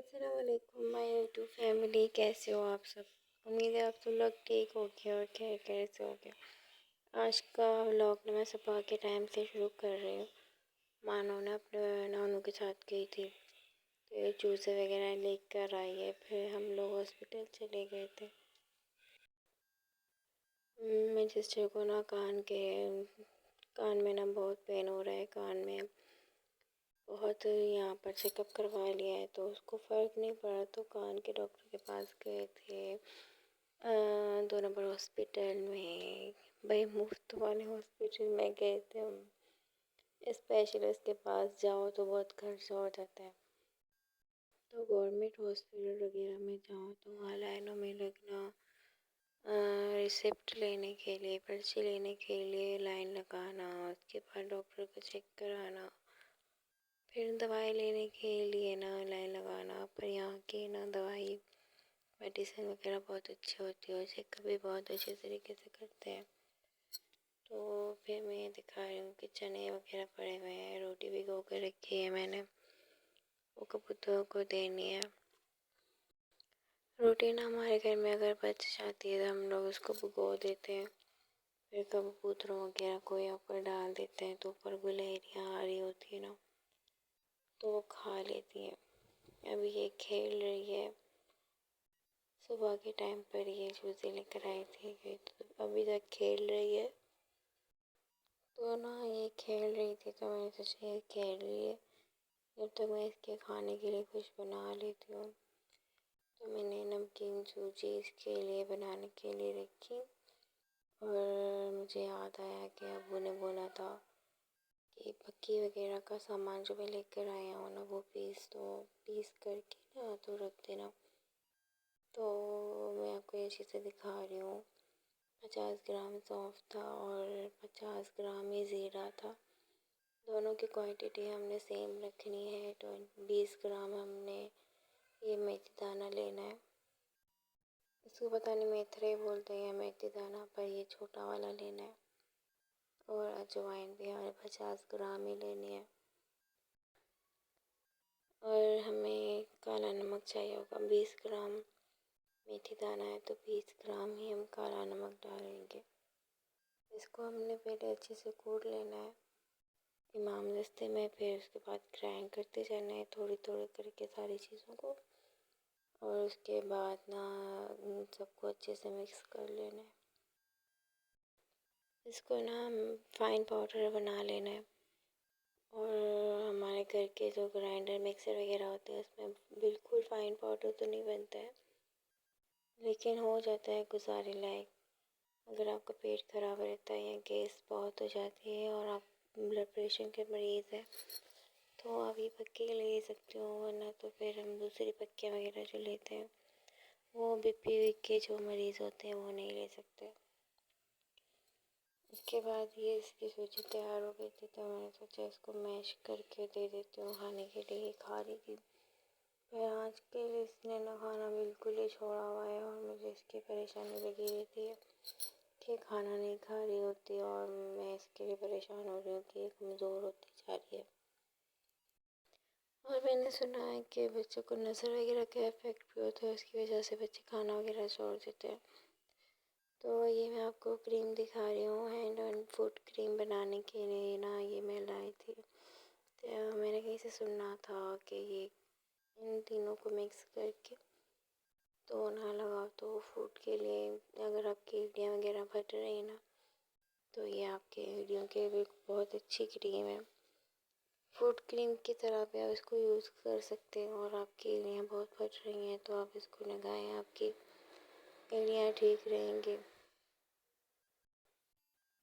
السلام علیکم مائی YouTube family, کیسے ہو آپ سب؟ امید ہے آپ تو لوگ ٹھیک ہو گیا اور خیر سے ہو گیا۔ آج کا ولاگ میں صبح کے ٹائم سے شروع کر رہی ہوں۔ مانو نے اپنے نانو کے ساتھ گئی تھی تو یہ جوسے وغیرہ لے کر آئی ہے، پھر ہم لوگ ہاسپٹل چلے گئے تھے۔ میری سسٹر کو نا کان میں نا بہت پین ہو رہا ہے، کان میں بہت یہاں پر چیک اپ کروا لیا ہے تو اس کو فرق نہیں پڑا، تو کان کے ڈاکٹر کے پاس گئے تھے 2 نمبر ہاسپٹل میں، بھائی مفت والے ہاسپٹل میں گئے تھے ہم۔ اسپیشلسٹ کے پاس جاؤ تو بہت خرچہ ہو جاتا ہے، تو گورنمنٹ ہاسپٹل وغیرہ میں جاؤ تو وہاں لائنوں میں لگنا، ریسپٹ لینے کے لیے، پرچی لینے کے لیے لائن لگانا، اس کے بعد ڈاکٹر کو چیک کرانا، پھر دوائی لینے کے لیے نا لائن لگانا۔ پر یہاں کی نا دوائی میڈیسن وغیرہ بہت اچھی ہوتی ہے اور چیک اپ بھی بہت اچھے طریقے سے کرتے ہیں۔ تو پھر میں یہ دکھا رہی ہوں کہ چنے وغیرہ پڑے ہوئے ہیں، روٹی بھگو کے رکھی ہے میں نے، وہ کبوتروں کو دینی ہے۔ روٹی نا ہمارے گھر میں اگر بچ جاتی ہے تو ہم لوگ اس کو بھگو دیتے ہیں، پھر کبوتروں وغیرہ کو یا اوپر ڈال دیتے ہیں، تو اوپر گلہریاں آ رہی ہوتی ہے نا تو وہ کھا لیتی ہیں۔ ابھی یہ کھیل رہی ہے، صبح کے ٹائم پر یہ جوسے لے کر آئی تھی، تو ابھی تک کھیل رہی ہے۔ تو نا یہ کھیل رہی تھی تو میں نے سوچا یہ کھیل رہی ہے، جب تک میں اس کے کھانے کے لیے کچھ بنا لیتی ہوں، تو میں نے نمکین سوجی اس کے لیے بنانے کے لیے رکھی، اور مجھے یاد آیا کہ ابو نے بولا تھا کہ پکی وغیرہ کا سامان جو میں لے کر آیا ہوں نا وہ پیس کر کے نا تو رکھ دینا۔ تو میں آپ کو یہ چیزیں دکھا رہی ہوں۔ 50 گرام سونف تھا اور 50 گرام ہی زیرہ تھا، دونوں کی کوانٹٹی ہم نے سیم رکھنی ہے۔ 20 گرام ہم نے یہ میتھی دانہ لینا ہے، اس کو پتہ نہیں میتھرے بولتے ہیں یا میتھی دانہ، پر یہ چھوٹا والا لینا ہے، اور اجوائن بھی ہمیں 50 گرام ہی لینی ہے، اور ہمیں کالا نمک چاہیے ہوگا 20 گرام۔ میتھی دانہ ہے تو 20 گرام ہی ہم کالا نمک ڈالیں گے۔ اس کو ہم نے پہلے اچھے سے کوٹ لینا ہے امام دستے میں، پھر اس کے بعد گرائنڈ کرتے جانا ہے تھوڑی تھوڑی کر کے ساری چیزوں کو، اور اس کے بعد نا سب کو اچھے سے مکس کر لینا ہے۔ اس کو نا فائن پاؤڈر بنا لینا ہے، اور ہمارے گھر کے جو گرائنڈر مکسر وغیرہ ہوتے ہیں اس میں بالکل فائن پاؤڈر تو نہیں بنتا ہے، لیکن ہو جاتا ہے گزارے لائق۔ اگر آپ کا پیٹ خراب رہتا ہے یا گیس بہت ہو جاتی ہے اور آپ بلڈ پریشر کے مریض ہیں تو آپ یہ پکی لے سکتے ہو، ورنہ تو پھر ہم دوسری پکیاں وغیرہ جو لیتے ہیں وہ بی پی کے جو مریض ہوتے ہیں وہ نہیں لے سکتے۔ اس کے بعد یہ اس کی سوجی تیار ہو گئی تھی تو میں نے سوچا اس کو میش کر کے دے دیتی ہوں کھانے کے لیے، کھا رہی تھی۔ پھر آج کے اس نے نہ کھانا بالکل ہی چھوڑا ہوا ہے، اور مجھے اس کی پریشانی لگی رہتی ہے کہ کھانا نہیں کھا رہی ہوتی، اور میں اس کے لیے پریشان ہو رہی ہوں کہ یہ کمزور ہوتی جا رہی ہے۔ اور میں نے سنا ہے کہ بچوں کو نظر وغیرہ کا افیکٹ بھی ہوتا ہے، اس کی وجہ سے بچے کھانا وغیرہ چھوڑ دیتے ہیں۔ تو یہ میں آپ کو کریم دکھا رہی ہوں، ہینڈ اینڈ فوٹ کریم بنانے کے لیے نا یہ میں لائی تھی۔ تو میں نے کہیں سے سننا تھا کہ یہ ان تینوں کو مکس کر کے تو نہ لگاؤ تو فوٹ کے لیے، اگر آپ کی ہڈیاں وغیرہ پھٹ رہی ہیں نا تو یہ آپ کے ہڈیوں کے لیے بہت اچھی کریم ہے۔ فوٹ کریم کی طرح بھی آپ اس کو یوز کر سکتے ہیں، اور آپ کی ہڈیاں بہت پھٹ رہی ہیں تو آپ اس کو لگائیں، آپ کی ہڈیاں ٹھیک رہیں گی۔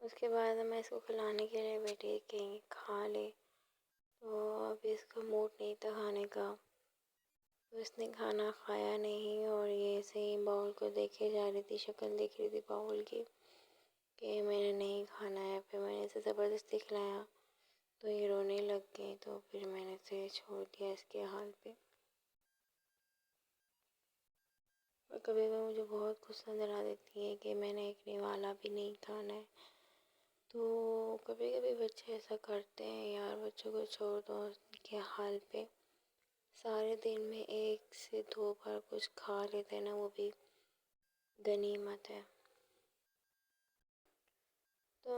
اس کے بعد میں اس کو کھلانے کے لیے بیٹھی کہیں کھا لے، تو اب اس کا موڈ نہیں تھا کھانے کا، تو اس نے کھانا کھایا نہیں، اور یہ ایسے ہی باؤل کو دیکھے جا رہی تھی، شکل دیکھ رہی تھی باؤل کی کہ میں نے نہیں کھانا ہے۔ پھر میں نے اسے زبردستی کھلایا تو یہ رونے لگ گئی، تو پھر میں نے اسے چھوڑ دیا اس کے حال پہ۔ اور کبھی کبھی مجھے بہت غصہ دلا دیتی ہے کہ میں نے ایک نوالا بھی نہیں کھانا ہے، تو کبھی کبھی بچے ایسا کرتے ہیں یار، بچوں کو چھوڑ دو ان کے حال پہ، سارے دن میں 1 سے 2 بار کچھ کھا لیتے نا، وہ بھی غنیمت ہے۔ تو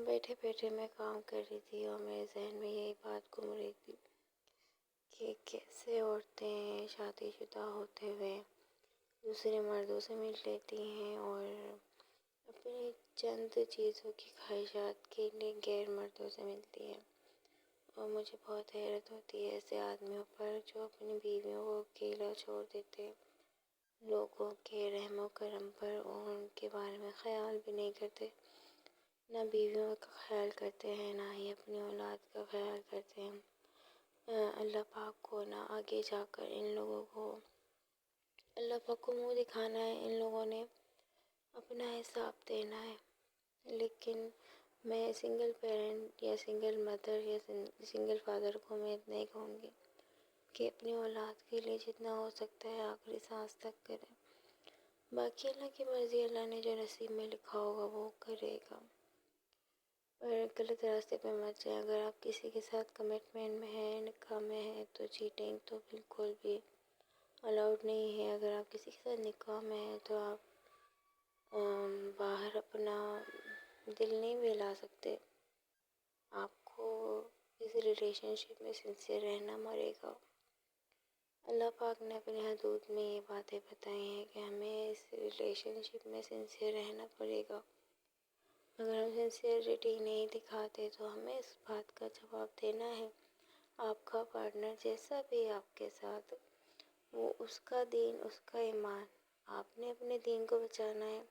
بیٹھے بیٹھے میں کام کر رہی تھی اور میرے ذہن میں یہی بات گھوم رہی تھی کہ کیسے عورتیں شادی شدہ ہوتے ہوئے دوسرے مردوں سے مل لیتی ہیں اور اپنی چند چیزوں کی خواہشات کے لیے غیر مردوں سے ملتی ہیں۔ اور مجھے بہت حیرت ہوتی ہے ایسے آدمیوں پر جو اپنی بیویوں کو اکیلا چھوڑ دیتے، لوگوں کے رحم و کرم پر اور ان کے بارے میں خیال بھی نہیں کرتے، نہ بیویوں کا خیال کرتے ہیں نہ ہی اپنی اولاد کا خیال کرتے ہیں۔ اللہ پاک کو نہ آگے جا کر ان لوگوں کو، اللہ پاک کو منہ دکھانا ہے، ان لوگوں نے اپنا حساب دینا ہے۔ لیکن میں سنگل پیرنٹ یا سنگل مدر یا سنگل فادر کو میں اتنا ہی کہوں گی کہ اپنی اولاد کے لیے جتنا ہو سکتا ہے آخری سانس تک کریں، باقی اللہ کی مرضی، اللہ نے جو نصیب میں لکھا ہوگا وہ کرے گا۔ اور غلط راستے پہ مت جائیں۔ اگر آپ کسی کے ساتھ کمٹمنٹ میں ہیں، نکاح میں ہیں، تو چیٹنگ تو بالکل بھی الاؤڈ نہیں ہے۔ اگر آپ کسی کے ساتھ نکاح میں ہیں تو آپ باہر اپنا دل نہیں بہلا سکتے، آپ کو اس ریلیشن شپ میں سنسیئر رہنا مرے گا۔ اللہ پاک نے اپنے حدود میں یہ باتیں بتائی ہیں کہ ہمیں اس ریلیشن شپ میں سنسیئر رہنا پڑے گا۔ اگر ہم سنسیئرٹی نہیں دکھاتے تو ہمیں اس بات کا جواب دینا ہے۔ آپ کا پارٹنر جیسا بھی آپ کے ساتھ، وہ اس کا دین، اس کا ایمان، آپ نے اپنے دین کو بچانا ہے۔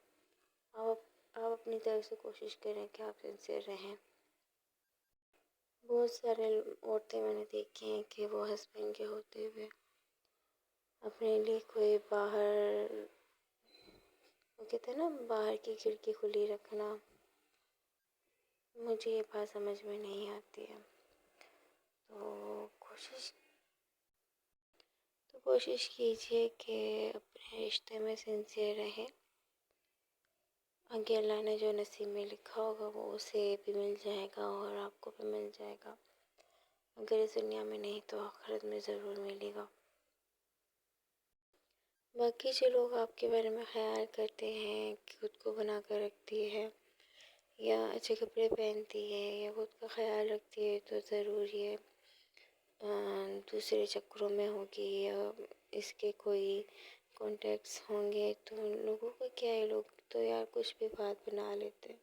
آپ اپنی طرف سے کوشش کریں کہ آپ سنسیئر رہیں۔ بہت سارے عورتیں میں نے دیکھی ہیں کہ وہ ہسبینڈ کے ہوتے ہوئے اپنے لیے کوئی باہر، وہ کہتے ہیں نا باہر کی کھڑکی کھلی رکھنا، مجھے یہ بات سمجھ میں نہیں آتی ہے۔ تو کوشش کیجئے کہ اپنے رشتے میں سنسیئر رہیں۔ آگے اللہ نے جو نصیب میں لکھا ہوگا وہ اسے بھی مل جائے گا اور آپ کو بھی مل جائے گا۔ اگر اس دنیا میں نہیں تو آخرت میں ضرور ملے گا۔ باقی جو لوگ آپ کے بارے میں خیال کرتے ہیں کہ خود کو بنا کر رکھتی ہے یا اچھے کپڑے پہنتی ہے یا خود کا خیال رکھتی ہے، تو ضرور یہ دوسرے چکروں میں ہوگی یا اس کے کوئی کانٹیکٹس ہوں گے، تو لوگوں کا کیا ہے، لوگ تو یار کچھ بھی بات بنا لیتے ہیں۔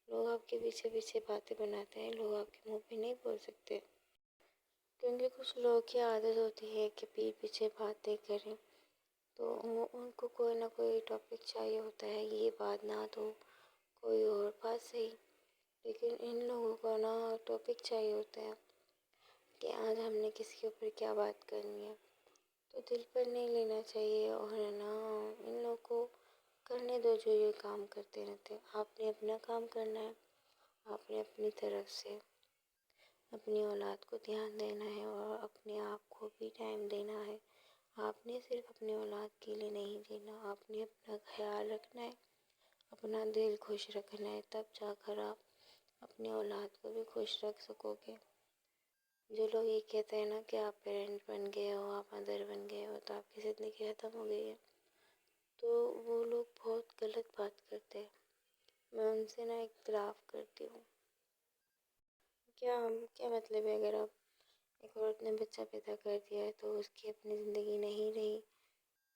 لوگ آپ کے پیچھے پیچھے باتیں بناتے ہیں، لوگ آپ کے منہ پہ نہیں بول سکتے، کیونکہ کچھ لوگ کی عادت ہوتی ہے کہ پیٹھ پیچھے باتیں کریں، تو ان کو کوئی نہ کوئی ٹاپک چاہیے ہوتا ہے، یہ بات نہ تو کوئی اور بات صحیح، لیکن ان لوگوں کو نا ٹاپک چاہیے ہوتا ہے کہ آج ہم نے کسی کے اوپر کیا بات کرنی ہے، تو دل پر نہیں لینا چاہیے اور نا ان لوگوں کو کرنے دو جو یہ کام کرتے رہتے ہیں۔ آپ نے اپنا کام کرنا ہے، آپ نے اپنی طرف سے اپنی اولاد کو دھیان دینا ہے اور اپنے آپ کو بھی ٹائم دینا ہے۔ آپ نے صرف اپنی اولاد کے لیے نہیں جینا، آپ نے اپنا خیال رکھنا ہے، اپنا دل خوش رکھنا ہے، تب جا کر آپ اپنی اولاد کو بھی خوش رکھ سکو گے۔ جو لوگ یہ کہتے ہیں نا کہ آپ پیرنٹ بن گئے ہو، آپ مدر بن گئے ہو تو آپ کی زندگی ختم ہو گئی ہے، تو وہ لوگ بہت غلط بات کرتے ہیں۔ میں ان سے نا اختلاف کرتی ہوں۔ کیا مطلب ہے اگر آپ ایک عورت نے بچہ پیدا کر دیا ہے تو اس کی اپنی زندگی نہیں رہی،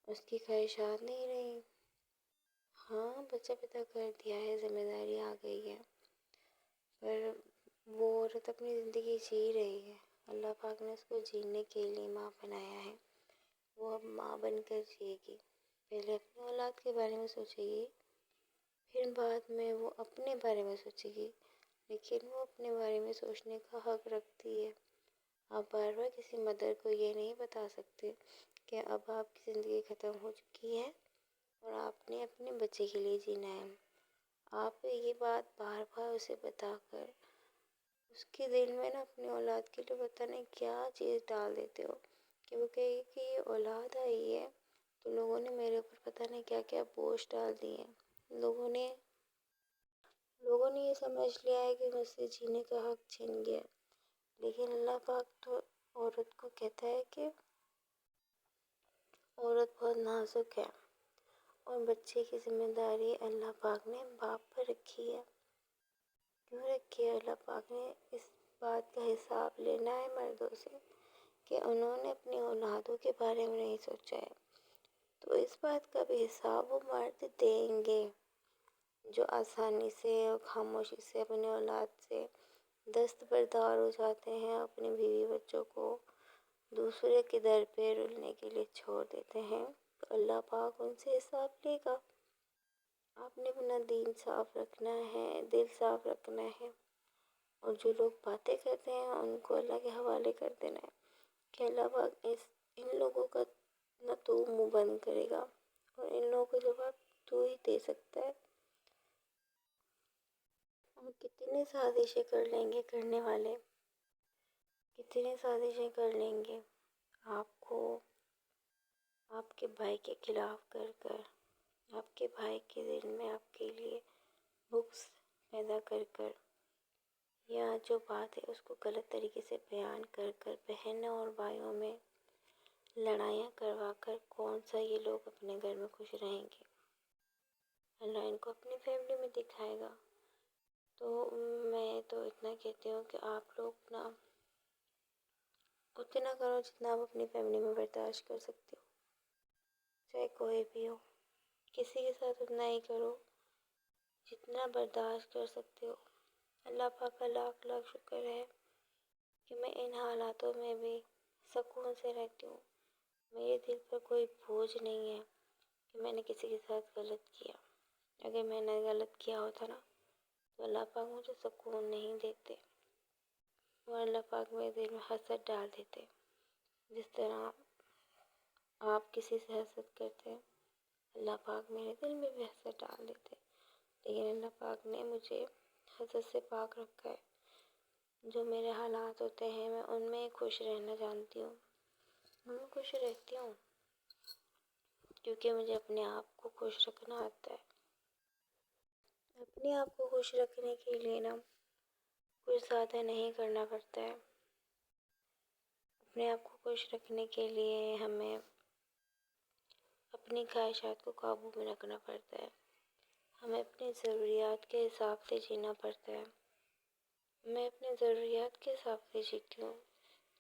اس کی خواہشات نہیں رہی؟ ہاں، بچہ پیدا کر دیا ہے، ذمہ داری آ گئی ہے، پر وہ عورت اپنی زندگی جی رہی ہے، اللہ پاک نے اس کو جینے کے لیے ماں بنایا ہے، وہ اب ماں بن کر جیے گی۔ پہلے اپنی اولاد کے بارے میں سوچے گی، پھر بعد میں وہ اپنے بارے میں سوچے گی، لیکن وہ اپنے بارے میں سوچنے کا حق رکھتی ہے۔ آپ بار بار کسی مدر کو یہ نہیں بتا سکتے کہ اب آپ کی زندگی ختم ہو چکی ہے اور آپ نے اپنے بچے کے لیے جینا ہے۔ آپ یہ بات بار بار اسے بتا کر اس کے دل میں نا اپنی اولاد کے لیے پتہ نہیں کیا چیز ڈال دیتے ہو کہ وہ کہے کہ یہ اولاد آئی ہے تو لوگوں نے میرے اوپر پتہ نہیں کیا کیا بوجھ ڈال دیے ہیں۔ لوگوں نے یہ سمجھ لیا ہے کہ مجھ سے جینے کا حق چھن گیا، لیکن اللہ پاک تو عورت کو کہتا ہے کہ عورت بہت نازک ہے اور بچے کی ذمہ داری اللہ پاک نے باپ پر رکھی ہے۔ کیوں رکھی ہے؟ اللہ پاک نے اس بات کا حساب لینا ہے مردوں سے کہ انہوں نے اپنی اولادوں کے بارے میں نہیں سوچا ہے، تو اس بات کا بھی حساب وہ مرد دیں گے جو آسانی سے اور خاموشی سے اپنی اولاد سے دستبردار ہو جاتے ہیں، اپنی بیوی بچوں کو دوسرے کے در پہ رلنے کے لیے چھوڑ دیتے ہیں، تو اللہ پاک ان سے حساب لے گا۔ آپ نے اپنا دین صاف رکھنا ہے، دل صاف رکھنا ہے، اور جو لوگ باتیں کرتے ہیں ان کو اللہ کے حوالے کر دینا ہے کہ اللہ پاک ان لوگوں کا نہ تو منہ بند کرے گا اور ان لوگوں کو جواب تو ہی دے سکتا ہے۔ اور کتنی سازشیں کر لیں گے کرنے والے، کتنی سازشیں کر لیں گے آپ کو آپ کے بھائی کے خلاف کر کر، آپ کے بھائی کے دل میں آپ کے لیے بغض پیدا کر کر، یا جو بات ہے اس کو غلط طریقے سے بیان کر کر، بہنوں اور بھائیوں میں لڑائیاں کروا کر کون سا یہ لوگ اپنے گھر میں خوش رہیں گے؟ اللہ ان کو اپنی فیملی میں دکھائے گا۔ تو میں تو اتنا کہتی ہوں کہ آپ لوگ نا اتنا کرو جتنا آپ اپنی فیملی میں برداشت کر سکتے ہو، چاہے کوئی بھی ہو، کسی کے ساتھ اتنا ہی کرو جتنا برداشت کر سکتے ہو۔ اللہ پاک کا لاکھ لاکھ شکر ہے کہ میں ان حالاتوں میں بھی سکون سے رہتی ہوں، میرے دل پر کوئی بوجھ نہیں ہے کہ میں نے کسی کے ساتھ غلط کیا۔ اگر میں نے غلط کیا ہوتا نا تو اللہ پاک مجھے سکون نہیں دیتے، اور اللہ پاک میرے دل میں حسد ڈال دیتے، جس طرح آپ کسی سے حسد کرتے ہیں اللہ پاک میرے دل میں بھی حسد ڈال دیتے۔ لیکن اللہ پاک نے مجھے حسد سے پاک رکھا ہے۔ جو میرے حالات ہوتے ہیں میں ان میں خوش رہنا جانتی ہوں، ان میں خوش رہتی ہوں، کیونکہ مجھے اپنے آپ کو خوش رکھنا آتا ہے۔ اپنے آپ کو خوش رکھنے کے لیے نا کچھ زیادہ نہیں کرنا پڑتا ہے۔ اپنے آپ کو خوش رکھنے کے لیے ہمیں اپنی خواہشات کو قابو میں رکھنا پڑتا ہے، ہمیں اپنی ضروریات کے حساب سے جینا پڑتا ہے۔ میں اپنی ضروریات کے حساب سے جیتی ہوں،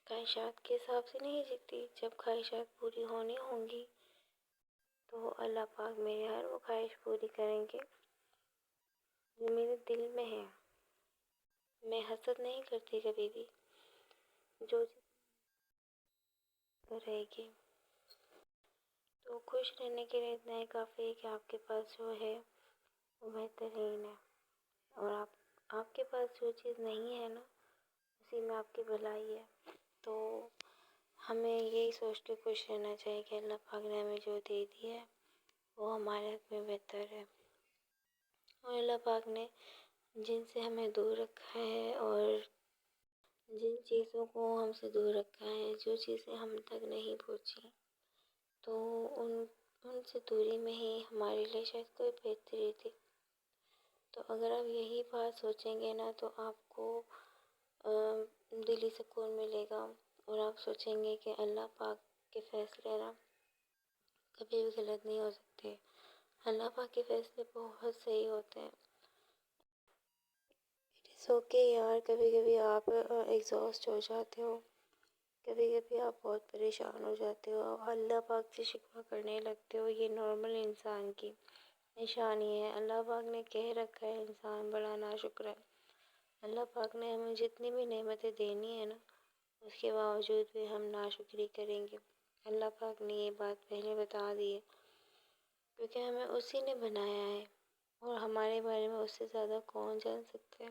خواہشات کے حساب سے نہیں جیتی۔ جب خواہشات پوری ہونی ہوں گی تو اللہ پاک میری ہر وہ خواہش پوری کریں گے جو میرے دل میں ہے۔ میں حسد نہیں کرتی کبھی بھی، جو چیز رہے گی۔ تو خوش رہنے کے لیے اتنا ہی کافی ہے کہ آپ کے پاس جو ہے وہ بہترین ہے، اور آپ کے پاس جو چیز نہیں ہے نا اسی میں آپ کی بھلائی ہے۔ تو ہمیں یہی سوچ کے خوش رہنا چاہیے کہ اللہ پاک نے ہمیں جو دے دیا ہے وہ ہمارے حق میں بہتر ہے، اور اللہ پاک نے جن سے ہمیں دور رکھا ہے اور جن چیزوں کو ہم سے دور رکھا ہے، جو چیزیں ہم تک نہیں پہنچی، تو ان سے دوری میں ہی ہمارے لیے شاید کوئی بہتری تھی۔ تو اگر آپ یہی بات سوچیں گے نا تو آپ کو دلی سکون ملے گا، اور آپ سوچیں گے کہ اللہ پاک کے فیصلے نا کبھی بھی غلط نہیں ہو سکتے، اللہ پاک کے فیصلے بہت صحیح ہوتے ہیں۔ سو کے یار کبھی کبھی آپ ایگزاسٹ ہو جاتے ہو، کبھی کبھی آپ بہت پریشان ہو جاتے ہو، اللہ پاک سے شکوہ کرنے لگتے ہو، یہ نارمل انسان کی نشانی ہے۔ اللہ پاک نے کہہ رکھا ہے انسان بڑا ناشکر ہے۔ اللہ پاک نے ہمیں جتنی بھی نعمتیں دینی ہے نا اس کے باوجود بھی ہم ناشکری کریں گے۔ اللہ پاک نے یہ بات پہلے بتا دی ہے، کیونکہ ہمیں اسی نے بنایا ہے، اور ہمارے بارے میں اس سے زیادہ کون جان سکتا ہے؟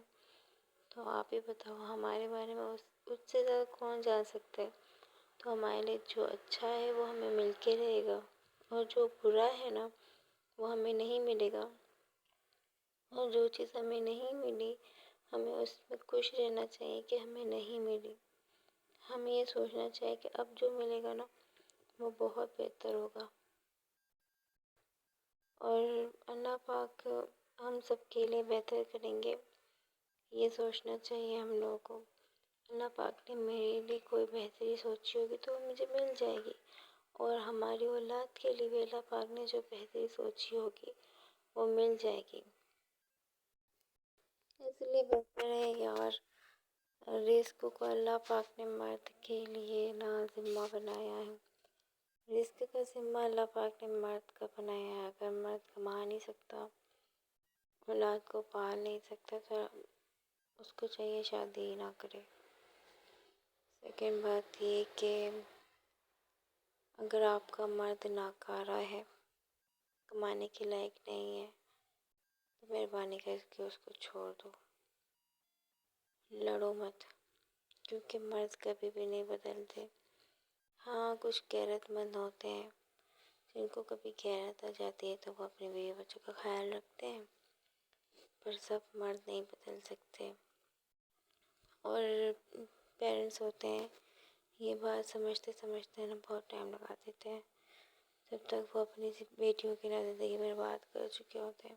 تو آپ ہی بتاؤ، ہمارے بارے میں اس سے زیادہ کون جان سکتا ہے؟ تو ہمارے لیے جو اچھا ہے وہ ہمیں مل کے رہے گا، اور جو برا ہے نا وہ ہمیں نہیں ملے گا، اور جو چیز ہمیں نہیں ملی ہمیں اس میں خوش رہنا چاہیے کہ ہمیں نہیں ملی۔ ہمیں یہ سوچنا چاہیے کہ اب جو ملے گا نا وہ بہت بہتر ہوگا، اور اللہ پاک ہم سب کے لیے بہتر کریں گے، یہ سوچنا چاہیے ہم لوگوں کو۔ اللہ پاک نے میرے لیے کوئی بہتری سوچی ہوگی تو وہ مجھے مل جائے گی، اور ہماری اولاد کے لیے بھی اللہ پاک نے جو بہتری سوچی ہوگی وہ مل جائے گی۔ اس لیے بہتر ہے یار، رزق کو اللہ پاک نے مرد کے لیے نا ذمہ بنایا ہے۔ رزق کا ذمہ اللہ پاک نے مرد کا بنایا ہے۔ اگر مرد کما نہیں سکتا، اولاد کو پال نہیں سکتا، تو اس کو چاہیے شادی ہی نہ کرے۔ سیکنڈ بات یہ کہ اگر آپ کا مرد ناکارہ ہے، کمانے کے لائق نہیں ہے، تو مہربانی کر کے اس کو چھوڑ دو، لڑو مت، کیونکہ مرد کبھی بھی نہیں بدلتے۔ ہاں، کچھ غیرت مند ہوتے ہیں جن کو کبھی غیرت آ جاتی ہے تو وہ اپنے بیوی بچوں کا خیال رکھتے ہیں، پر سب مرد نہیں بدل سکتے۔ اور پیرنٹس ہوتے ہیں، یہ بات سمجھتے سمجھتے نا بہت ٹائم لگا دیتے ہیں، جب تک وہ اپنی بیٹیوں کی نہ زندگی برباد کر چکے ہوتے ہیں۔